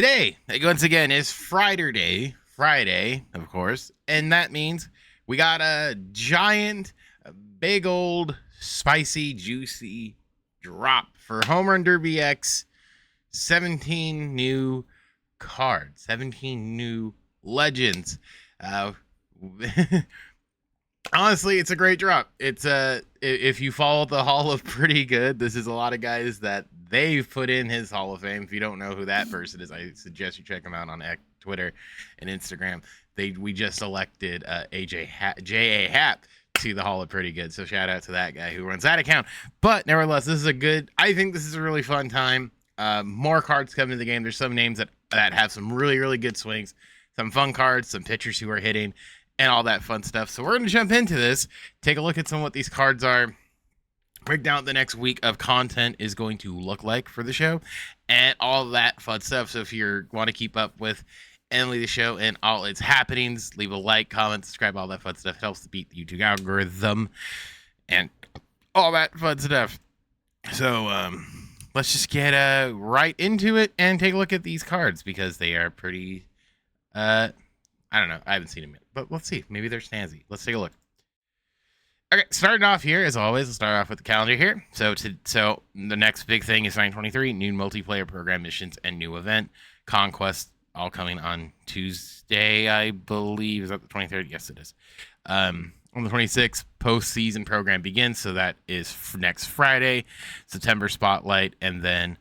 Today, once again, is Friday, of course, and that means we got a giant, big old, spicy, juicy drop for Homerun Derby X. 17 new cards, 17 new legends. Honestly, it's a great drop. It's if you follow the Hall of Pretty Good, this is a lot of guys that they've put in his Hall of Fame. If you don't know who that person is, I suggest you check him out on Twitter and Instagram. We just elected J.A. Happ to the Hall of Pretty Good. So shout out to that guy who runs that account. But nevertheless, I think this is a really fun time. More cards coming to the game. There's some names that have some really, really good swings, some fun cards, some pitchers who are hitting, and all that fun stuff. So we're going to jump into this, take a look at some of what these cards are, break down what the next week of content is going to look like for the show, and all that fun stuff. So if you want to keep up with Emily the show and all its happenings, leave a like, comment, subscribe, all that fun stuff. It helps to beat the YouTube algorithm and all that fun stuff. So let's just get right into it and take a look at these cards because they are pretty I don't know. I haven't seen them yet, but let's see. Maybe they're snazzy. Let's take a look. Okay, starting off here, as always, let's start off with the calendar here. So the next big thing is 923, new multiplayer program missions and new event. Conquest, all coming on Tuesday, I believe. Is that the 23rd? Yes, it is. On the 26th, postseason program begins, so that is next Friday. September Spotlight, and then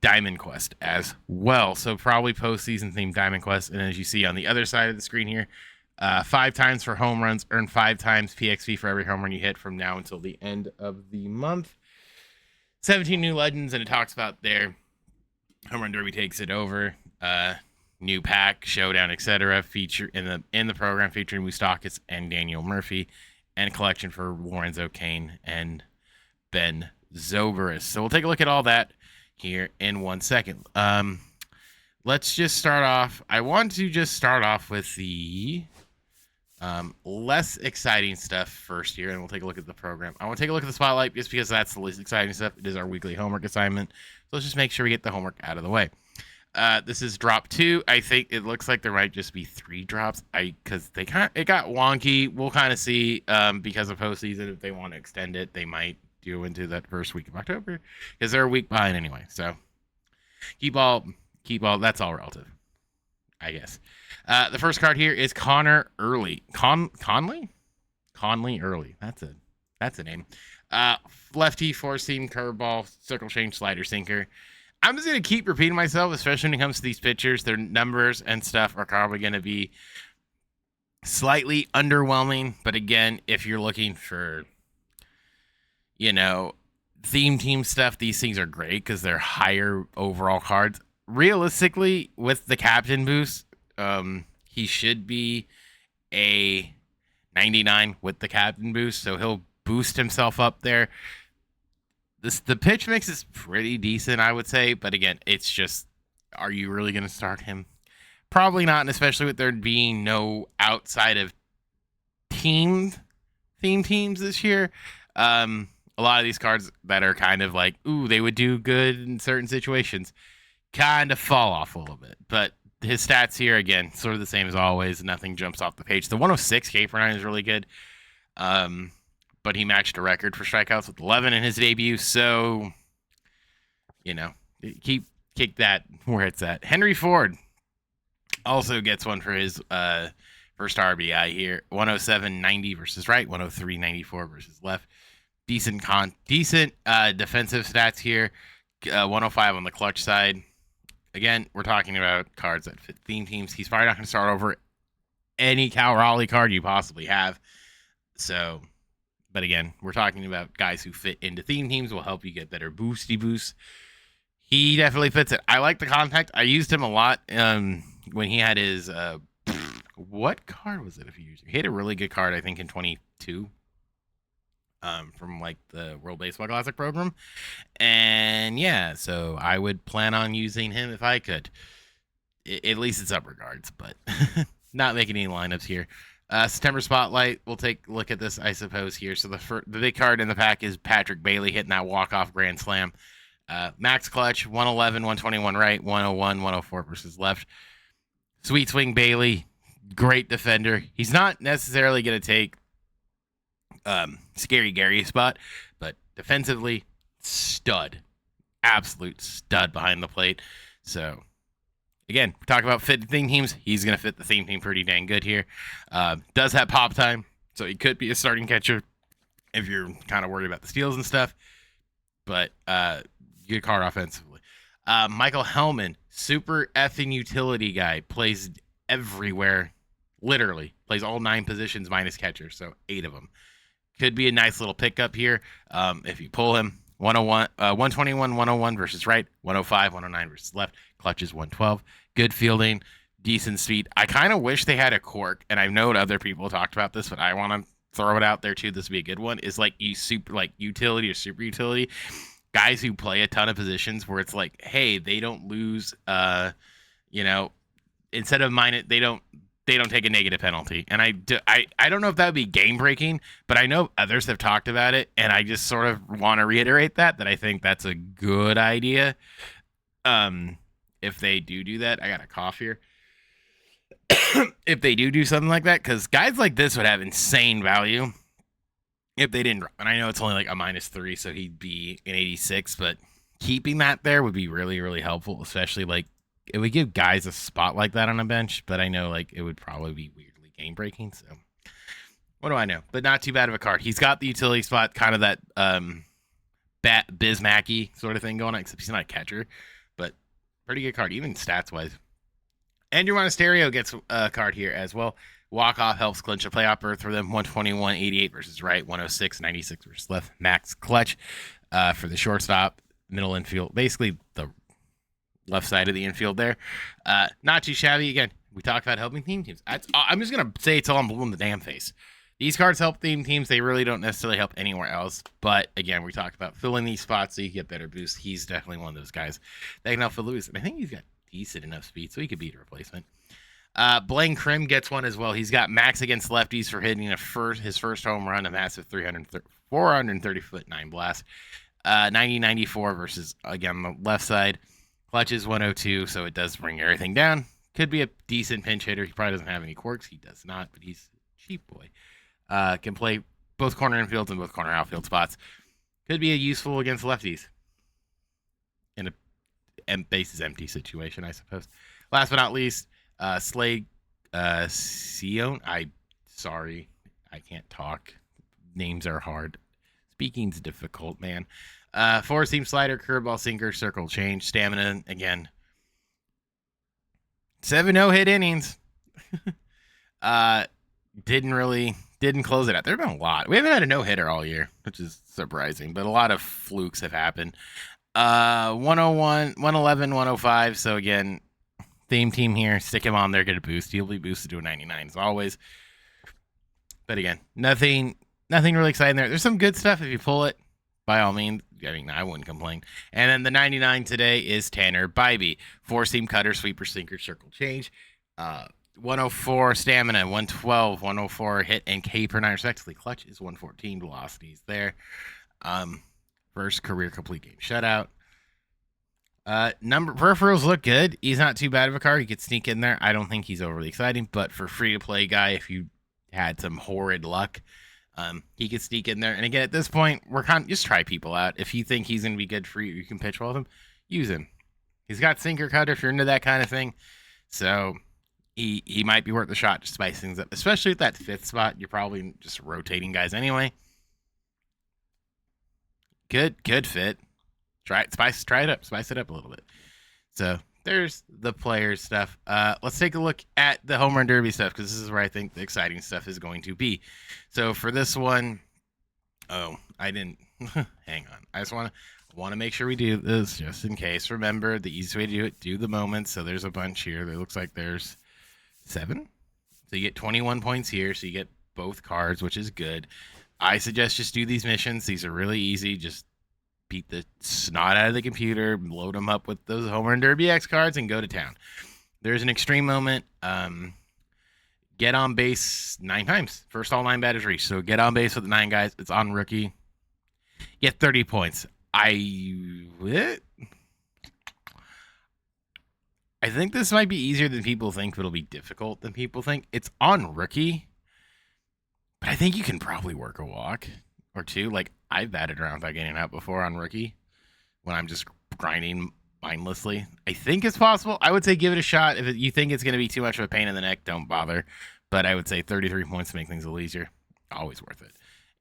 Diamond Quest as well. So probably postseason themed Diamond Quest. And as you see on the other side of the screen here, 5 times for home runs, earn 5 times PXP for every home run you hit from now until the end of the month. 17 new legends, and it talks about their Homerun Derby takes it over. New pack, showdown, etc. Feature in the program featuring Moustakis and Daniel Murphy, and a collection for Lorenzo Cain and Ben Zobrist. So we'll take a look at all that here in 1 second. Let's just start off. I want to just start off with the less exciting stuff first here, and we'll take a look at the program. I want to take a look at the Spotlight just because that's the least exciting stuff. It is our weekly homework assignment. So let's just make sure we get the homework out of the way. This is drop 2. I think it looks like there might just be 3 drops. Because it got wonky. We'll kind of see because of postseason. If they want to extend it, they might do into that first week of October because they're a week behind anyway. So keep all that's all relative, I guess. The first card here is Connor Early. Conley Early. That's a name. Lefty, 4-seam, curveball, circle change, slider, sinker. I'm just going to keep repeating myself, especially when it comes to these pitchers. Their numbers and stuff are probably going to be slightly underwhelming. But again, if you're looking for, theme team stuff, these things are great because they're higher overall cards. Realistically, with the captain boost, he should be a 99 with the captain boost. So he'll boost himself up there. The pitch mix is pretty decent, I would say, but again, it's just, are you really going to start him? Probably not, and especially with there being no outside of theme teams this year. A lot of these cards that are kind of like, ooh, they would do good in certain situations, kind of fall off a little bit. But his stats here, again, sort of the same as always. Nothing jumps off the page. The 106 K per 9 is really good. But he matched a record for strikeouts with 11 in his debut. So, kick that where it's at. Henry Ford also gets one for his first RBI here. 107.90 versus right, 103.94 versus left. Decent defensive stats here. 105 on the clutch side. Again, we're talking about cards that fit theme teams. He's probably not going to start over any Cal Raleigh card you possibly have. So, but again, we're talking about guys who fit into theme teams, will help you get better boosty boosts. He definitely fits it. I like the contact. I used him a lot when he had his what card was it? He had a really good card, I think, in 22 from like the World Baseball Classic program. And yeah, so I would plan on using him if I could. At least it's upper guards, but not making any lineups here. September Spotlight, we'll take a look at this, I suppose, here. So the big card in the pack is Patrick Bailey hitting that walk-off grand slam. Max clutch, 111, 121 right, 101, 104 versus left. Sweet swing Bailey, great defender. He's not necessarily going to take Scary Gary's spot, but defensively, stud. Absolute stud behind the plate. So, again, we talk about fit theme teams. He's going to fit the theme team pretty dang good here. Does have pop time, so he could be a starting catcher if you're kind of worried about the steals and stuff. But good card offensively. Michael Hellman, super effing utility guy, plays everywhere, literally. Plays all 9 positions minus catcher, so 8 of them. Could be a nice little pickup here if you pull him. 121, 101 versus right, 105, 109 versus left. Clutches 112. Good fielding, decent speed. I kind of wish they had a quirk, and I know other people talked about this, but I want to throw it out there too. This would be a good one. Is like utility or super utility guys who play a ton of positions where it's like, hey, they don't lose. Instead of mine, they don't take a negative penalty. And I don't know if that would be game breaking, but I know others have talked about it, and I just sort of want to reiterate that I think that's a good idea. If they do that, I got a cough here. If they do something like that, because guys like this would have insane value if they didn't. And I know it's only like a -3, so he'd be an 86, but keeping that there would be really, really helpful, especially like it would give guys a spot like that on a bench, but I know like it would probably be weirdly game breaking. So what do I know? But not too bad of a card. He's got the utility spot, kind of that Bismacky sort of thing going on, except he's not a catcher, but pretty good card, even stats wise. Andrew Monasterio gets a card here as well. Walk-off helps clinch a playoff berth for them. 121, 88 versus right. 106, 96 versus left. Max clutch for the shortstop. Middle infield. Basically, the left side of the infield there. Not too shabby. Again, we talked about helping theme teams. I'm just going to say it till I'm blue in the damn face. These cards help theme teams. They really don't necessarily help anywhere else. But, again, we talked about filling these spots so you get better boosts. He's definitely one of those guys that can help fill Lewis. And I think he's got decent enough speed, so he could beat a replacement. Blaine Krim gets one as well. He's got max against lefties for hitting his first home run, a massive 430-foot 9 blast. 90-94 versus, again, the left side. Clutch is 102, so it does bring everything down. Could be a decent pinch hitter. He probably doesn't have any quirks. He does not, but he's a cheap boy. Can play both corner infields and both corner outfield spots. Could be a useful against lefties in a bases empty situation, I suppose. Last but not least, Slade Sion. Sorry, I can't talk. Names are hard. Speaking's difficult, man. 4-seam slider, curveball, sinker, circle change, stamina. Again, 7 no-hit innings. Didn't close it out. There have been a lot. We haven't had a no-hitter all year, which is surprising, but a lot of flukes have happened. 101, 111, 105. So again, theme team here. Stick him on there, get a boost. He'll be boosted to a 99 as always. But again, nothing really exciting there. There's some good stuff if you pull it. By all means, I mean, I wouldn't complain. And then the 99 today is Tanner Bybee. 4-seam cutter, sweeper, sinker, circle change. 104 stamina, 112, 104 hit and K per 9 respectively. Clutch is 114, velocities there. First career complete game shutout. Peripherals look good. He's not too bad of a card. He could sneak in there. I don't think he's overly exciting, but for free to play guy, if you had some horrid luck, he could sneak in there. And again, at this point, we're just try people out. If you think he's going to be good for you, you can pitch well with him, use him. He's got sinker cutter if you're into that kind of thing. So he might be worth the shot to spice things up, especially at that 5th spot. You're probably just rotating guys anyway. Good fit. Try it up, spice it up a little bit. So there's the player stuff. Let's take a look at the Homerun Derby stuff, because this is where I think the exciting stuff is going to be. So for this one, I didn't hang on. I just want to make sure we do this just in case. Remember, the easiest way to do it, do the moments. So there's a bunch here. It looks like there's 7. So you get 21 points here. So you get both cards, which is good. I suggest just do these missions. These are really easy. Just beat the snot out of the computer, load them up with those Homerun Derby X cards, and go to town. There's an extreme moment. Get on base 9 times. First all 9 batters reached. So get on base with the 9 guys. It's on rookie. Get 30 points. I think this might be easier than people think, but it'll be difficult than people think. It's on rookie, but I think you can probably work a walk or two. Like, I've batted around without getting out before on rookie when I'm just grinding mindlessly. I think it's possible. I would say give it a shot. If you think it's going to be too much of a pain in the neck, don't bother. But I would say 33 points to make things a little easier. Always worth it.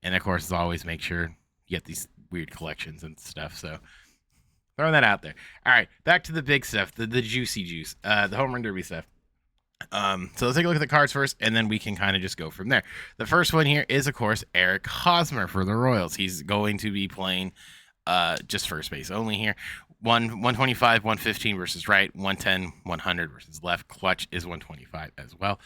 And, of course, always make sure you get these weird collections and stuff. So, throwing that out there. All right, back to the big stuff, the juicy juice, the Homerun Derby stuff. So let's take a look at the cards first, and then we can kind of just go from there. The first one here is, of course, Eric Hosmer for the Royals. He's going to be playing just first base only here. 125, 115 versus right, 110, 100 versus left. Clutch is 125 as well.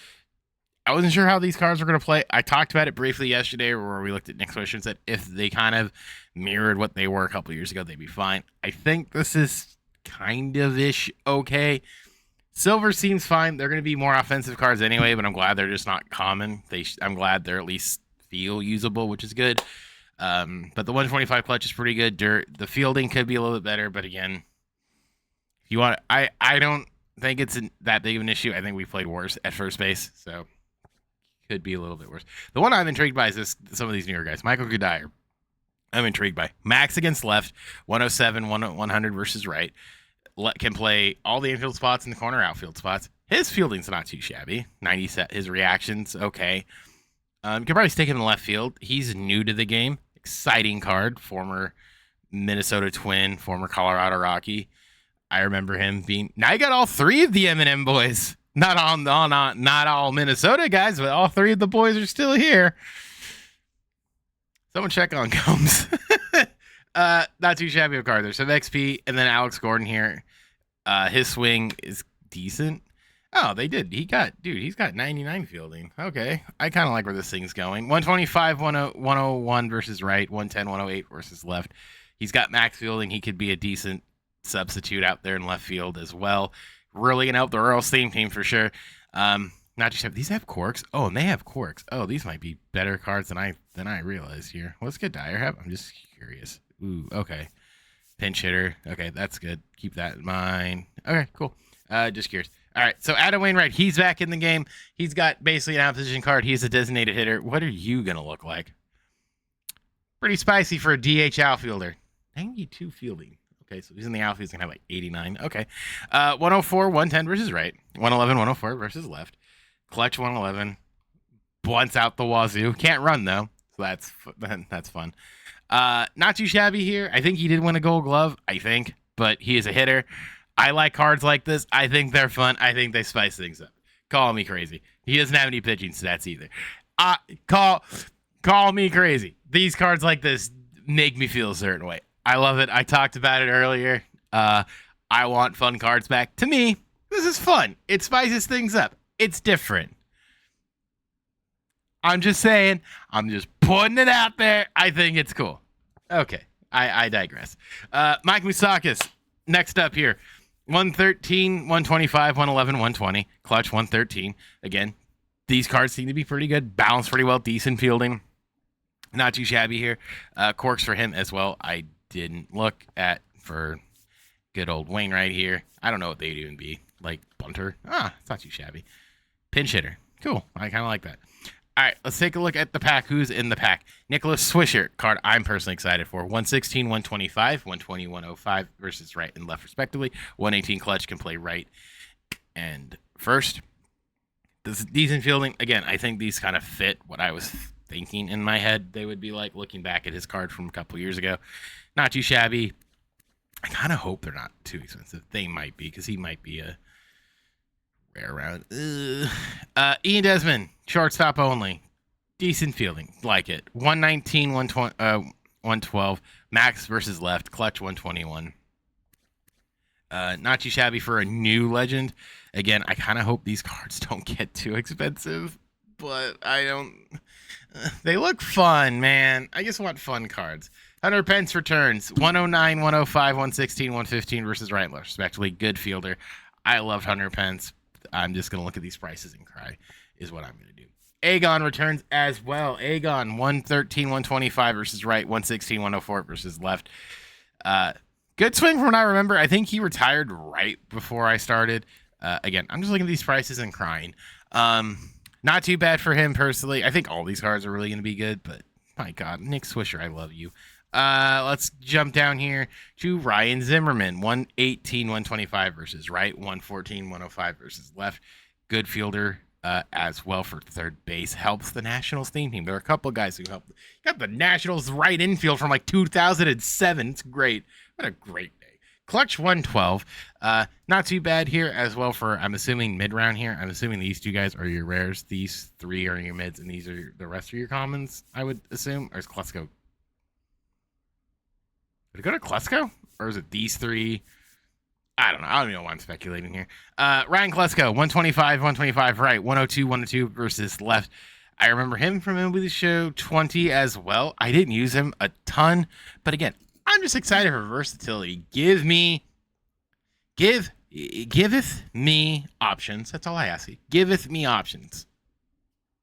I wasn't sure how these cards were going to play. I talked about it briefly yesterday where we looked at Nick's Wish and said if they kind of mirrored what they were a couple years ago, they'd be fine. I think this is kind of ish okay. Silver seems fine. They're going to be more offensive cards anyway, but I'm glad they're just not common. I'm glad they're at least feel usable, which is good. But the 125 clutch is pretty good. The fielding could be a little bit better, but again, if you want, I don't think it's that big of an issue. I think we played worse at first base, so could be a little bit worse. The one I'm intrigued by is some of these newer guys. Michael Goodire, I'm intrigued by. Max against left, 107, 100 versus right. Can play all the infield spots and the corner outfield spots. His fielding's not too shabby. 90 set. His reactions, okay. You can probably stick him in the left field. He's new to the game. Exciting card. Former Minnesota Twin, former Colorado Rocky. I remember him being. Now you got all three of the M&M boys. Not all Minnesota guys, but all three of the boys are still here. Someone check on Combs. Not too shabby of a card. There's some XP, and then Alex Gordon here. His swing is decent. Oh, they did. He's got 99 fielding. Okay. I kind of like where this thing's going. 125, 101 versus right, 110, 108 versus left. He's got max fielding. He could be a decent substitute out there in left field as well. Really going to help the Royals theme team for sure. Not just these have quirks. Oh, and they have quirks. Oh, these might be better cards than I realized here. What's Goodire have? I'm just curious. Ooh, okay. Pinch hitter. Okay, that's good. Keep that in mind. Okay, cool. Just curious. All right, so Adam Wainwright, he's back in the game. He's got basically an opposition card. He's a designated hitter. What are you going to look like? Pretty spicy for a DH outfielder. 92 fielding. Okay, so he's in the outfield. He's going to have like 89. Okay. 104, 110 versus right. 111, 104 versus left. Clutch 111. Blunts out the wazoo. Can't run, though. So that's fun. Not too shabby here. I think he did win a Gold Glove, but he is a hitter. I like cards like this. I think they're fun. I think they spice things up. Call me crazy. He doesn't have any pitching stats either. Call me crazy. These cards like this make me feel a certain way. I love it. I talked about it earlier. I want fun cards back. To me, this is fun. It spices things up. It's different. I'm just saying. I'm just putting it out there. I think it's cool. Okay. I digress. Mike Moustakas, next up here. 113, 125, 111, 120. Clutch 113. Again, these cards seem to be pretty good. Balanced pretty well. Decent fielding. Not too shabby here. Corks for him as well. I didn't look at for good old Wainwright here. I don't know what they'd even be. Like bunter. It's not too shabby. Pinch hitter. Cool. I kind of like that. All right, let's take a look at the pack. Who's in the pack? Nicholas Swisher, card I'm personally excited for. 116, 125, 120, 105 versus right and left, respectively. 118 clutch can play right and first. This is decent fielding. Again, I think these kind of fit what I was thinking in my head they would be like looking back at his card from a couple years ago. Not too shabby. I kind of hope they're not too expensive. They might be because he might be a rare round. Ian Desmond, shortstop only. Decent fielding. Like it. 119, 112. Max versus left. Clutch 121. Not too shabby for a new legend. Again, I kind of hope these cards don't get too expensive, but I don't. They look fun, man. I just want fun cards. Hunter Pence returns. 109, 105, 116, 115 versus right and left, respectively. Good fielder. I loved Hunter Pence. I'm just going to look at these prices and cry is what I'm going to do. Aegon returns as well. Aegon, 113, 125 versus right, 116, 104 versus left. Good swing from what I remember. I think he retired right before I started. Again, I'm just looking at these prices and crying. Not too bad for him personally. I think all these cards are really going to be good, but my God, Nick Swisher, I love you. Let's jump down here to Ryan Zimmerman. 118, 125 versus right. 114, 105 versus left. Good fielder as well for third base. Helps the Nationals theme team. There are a couple of guys who helped. Got the Nationals right infield from like 2007. It's great. What a great day. Clutch 112. Not too bad here as well for, I'm assuming, mid-round here. I'm assuming these two guys are your rares. These three are your mids, and these are the rest of your commons, I would assume. Or is Klesko? Did it go to Klesko? Or is it these three? I don't know. I don't even know why I'm speculating here. Ryan Klesko, 125, 125 right. 102, 102 versus left. I remember him from MLB The Show 20 as well. I didn't use him a ton. But again, I'm just excited for versatility. Giveth me options. That's all I ask you. Giveth me options.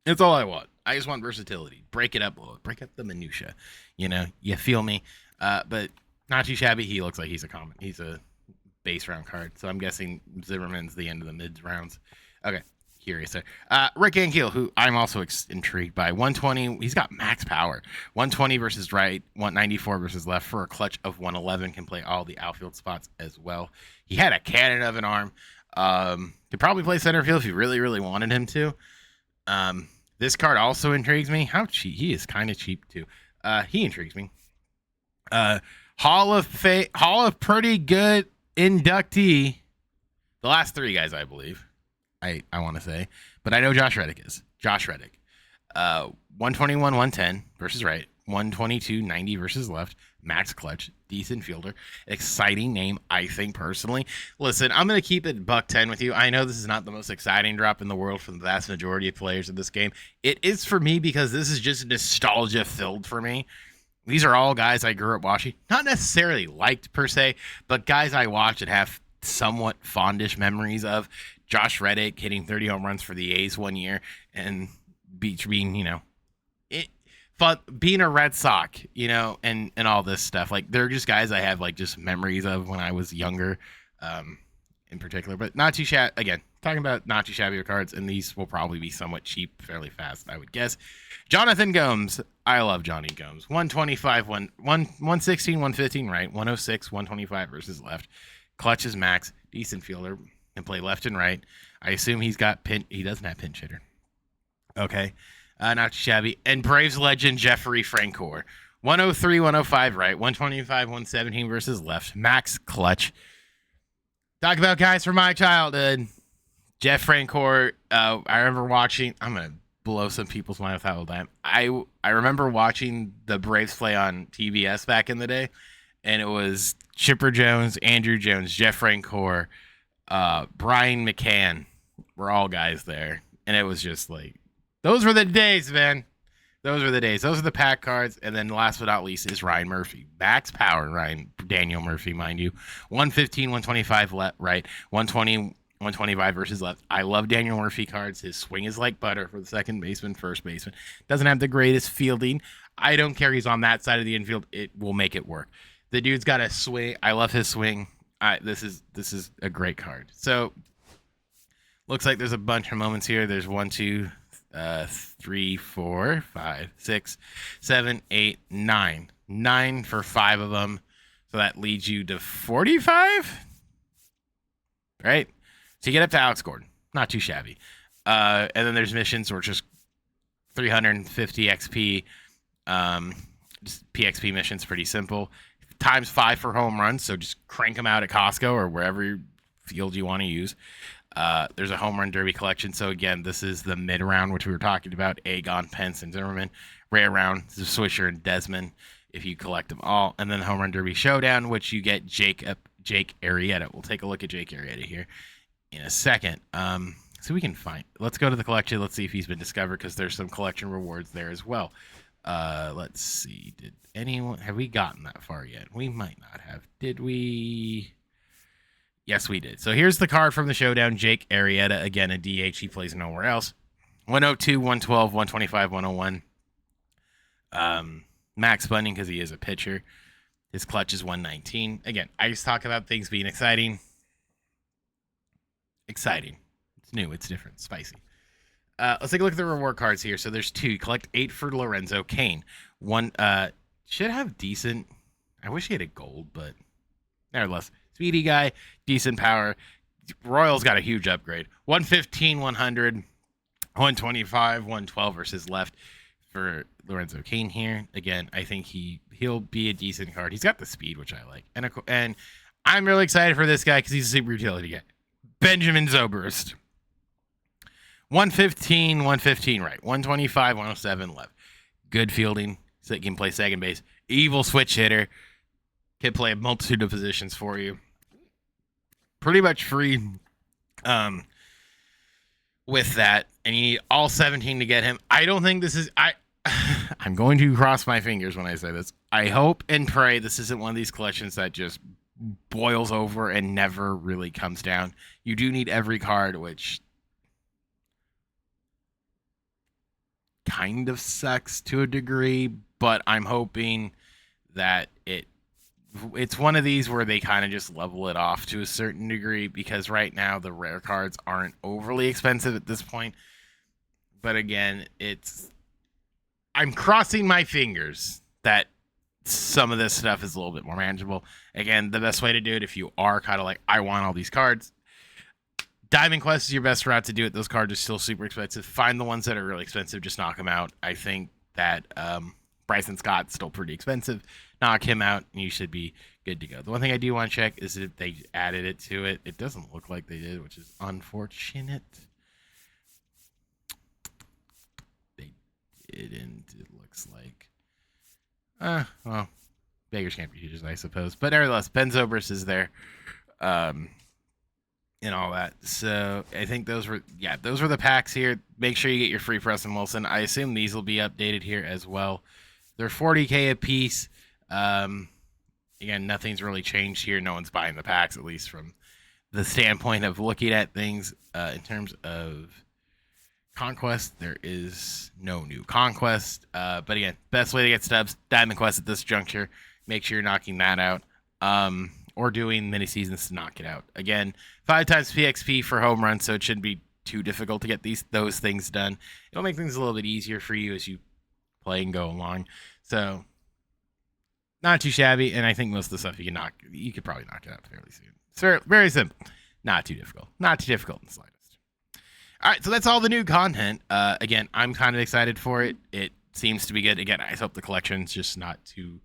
That's all I want. I just want versatility. Break it up a little. Break up the minutia. You feel me? But not too shabby. He looks like he's a base round card. So I'm guessing Zimmerman's the end of the mid rounds. Okay. Curious there. Rick Ankiel, who I'm also intrigued by. 120. He's got max power. 120 versus right. 194 versus left for a clutch of 111. Can play all the outfield spots as well. He had a cannon of an arm. Could probably play center field if you really, really wanted him to. This card also intrigues me. How cheap? He is kind of cheap too. He intrigues me. Hall of pretty good inductee. The last three guys, I believe. I want to say, but I know Josh Reddick is. Josh Reddick. 121, 110 versus right. 122, 90 versus left. Max clutch. Decent fielder. Exciting name, I think, personally. Listen, I'm going to keep it $110 with you. I know this is not the most exciting drop in the world for the vast majority of players in this game. It is for me because this is just nostalgia filled for me. These are all guys I grew up watching. Not necessarily liked per se, but guys I watched and have somewhat fondish memories of. Josh Reddick hitting 30 home runs for the A's one year and being, being a Red Sox, and all this stuff. Like, they're just guys I have, like, just memories of when I was younger, in particular. But not too shabby. Again, talking about not too shabby cards, and these will probably be somewhat cheap fairly fast, I would guess. Jonathan Gomes. I love Johnny Gomes. 125, 116, 115 right. 106, 125 versus left. Clutches max. Decent fielder. Can play left and right. I assume he's got he doesn't have pinch hitter. Okay. Not shabby. And Braves legend Jeffrey Francoeur. 103, 105 right. 125, 117 versus left. Max clutch. Talk about guys from my childhood. Jeff Francoeur. I remember watching. I'm going to blow some people's mind with how old I am. I remember watching the Braves play on TBS back in the day. And it was Chipper Jones, Andrew Jones, Jeff Francoeur, Brian McCann were all guys there. And it was just like, those were the days, man. Those were the days. Those are the pack cards. And then last but not least is Ryan Murphy. Max power, Daniel Murphy, mind you. 115, 125 left, right. 120, 125 versus left. I love Daniel Murphy cards. His swing is like butter for the second baseman, first baseman. Doesn't have the greatest fielding. I don't care. He's on that side of the infield. It will make it work. The dude's got a swing. I love his swing. This is a great card. So looks like there's a bunch of moments here. There's 1, 2, 3, 4, 5, 6, 7, 8, 9. 9 for 5 of them. So that leads you to 45. Right? So you get up to Alex Gordon. Not too shabby. And then there's missions or just 350 XP. Just PXP missions, pretty simple. Times 5 for home runs, so just crank them out at Costco or wherever field you want to use. There's a Homerun Derby collection. So again, this is the mid round, which we were talking about. Agon, Pence, and Zimmerman. Rare round, Swisher and Desmond, if you collect them all. And then the Homerun Derby Showdown, which you get Jake Arrieta. We'll take a look at Jake Arrieta here in a second. So we can find. Let's go to the collection. Let's see if he's been discovered, because there's some collection rewards there as well. Let's see. Have we gotten that far yet? We might not have. Did we? Yes, we did. So here's the card from the Showdown. Jake Arrieta, again, a DH. He plays nowhere else. 102, 112, 125, 101. Max Bunting, because he is a pitcher. His clutch is 119. Again, I just talk about things being exciting. Exciting. It's new. It's different. Spicy. Let's take a look at the reward cards here. So there's 2. Collect 8 for Lorenzo Kane. 1 should have decent. I wish he had a gold, but nevertheless, speedy guy, decent power. Royals got a huge upgrade. 115, 100, 125, 112 versus left for Lorenzo Kane here. Again, I think he'll be a decent card. He's got the speed, which I like, and I'm really excited for this guy because he's a super utility guy. Benjamin Zobrist. 115, 115 right. 125, 107 left. Good fielding. So he can play second base. Evil switch hitter. Can play a multitude of positions for you. Pretty much free with that. And you need all 17 to get him. I don't think this is... I'm going to cross my fingers when I say this. I hope and pray this isn't one of these collections that just boils over and never really comes down. You do need every card, which kind of sucks to a degree, but I'm hoping that it's one of these where they kind of just level it off to a certain degree, because right now the rare cards aren't overly expensive at this point. But again, I'm crossing my fingers that some of this stuff is a little bit more manageable. Again, the best way to do it, if you are kind of like, I want all these cards, Diamond Quest is your best route to do it. Those cards are still super expensive. Find the ones that are really expensive. Just knock them out. I think that Bryson Scott's still pretty expensive. Knock him out, and you should be good to go. The one thing I do want to check is if they added it to it. It doesn't look like they did, which is unfortunate. They didn't. It looks like. Well, beggars can't be choosers, I suppose. But nevertheless, Ben Zobrist is there. And all that. So I think those were the packs here. Make sure you get your free Preston Wilson. I assume these will be updated here as well. They're 40K a piece. Again, nothing's really changed here. No one's buying the packs, at least from the standpoint of looking at things. In terms of Conquest, there is no new Conquest. But again, best way to get stubs, Diamond Quest at this juncture. Make sure you're knocking that out. Or doing mini seasons to knock it out. Again, 5 times PXP for home run, so it shouldn't be too difficult to get those things done. It'll make things a little bit easier for you as you play and go along. So, not too shabby, and I think most of the stuff you could probably knock it out fairly soon. It's very, very simple. Not too difficult. Not too difficult in the slightest. All right, so that's all the new content. Again, I'm kind of excited for it. It seems to be good. Again, I hope the collection's just not too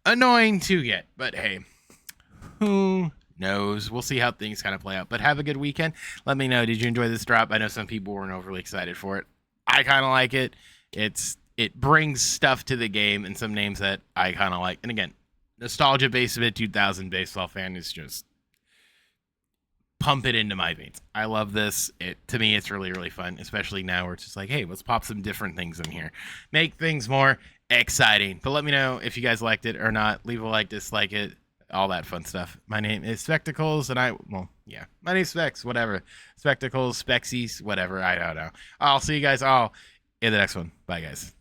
annoying to get, but hey, who knows? We'll see how things kind of play out. But have a good weekend. Let me know. Did you enjoy this drop? I know some people weren't overly excited for it. I kind of like it. It brings stuff to the game and some names that I kind of like. And again, nostalgia base of it, 2000 baseball fan is just pump it into my veins. I love this. To me, it's really, really fun, especially now where it's just like, hey, let's pop some different things in here. Make things more exciting. But let me know if you guys liked it or not. Leave a like, dislike it. All that fun stuff. My name is Spectacles, and my name's Specs, whatever. Spectacles, Spexies, whatever, I don't know. I'll see you guys all in the next one. Bye, guys.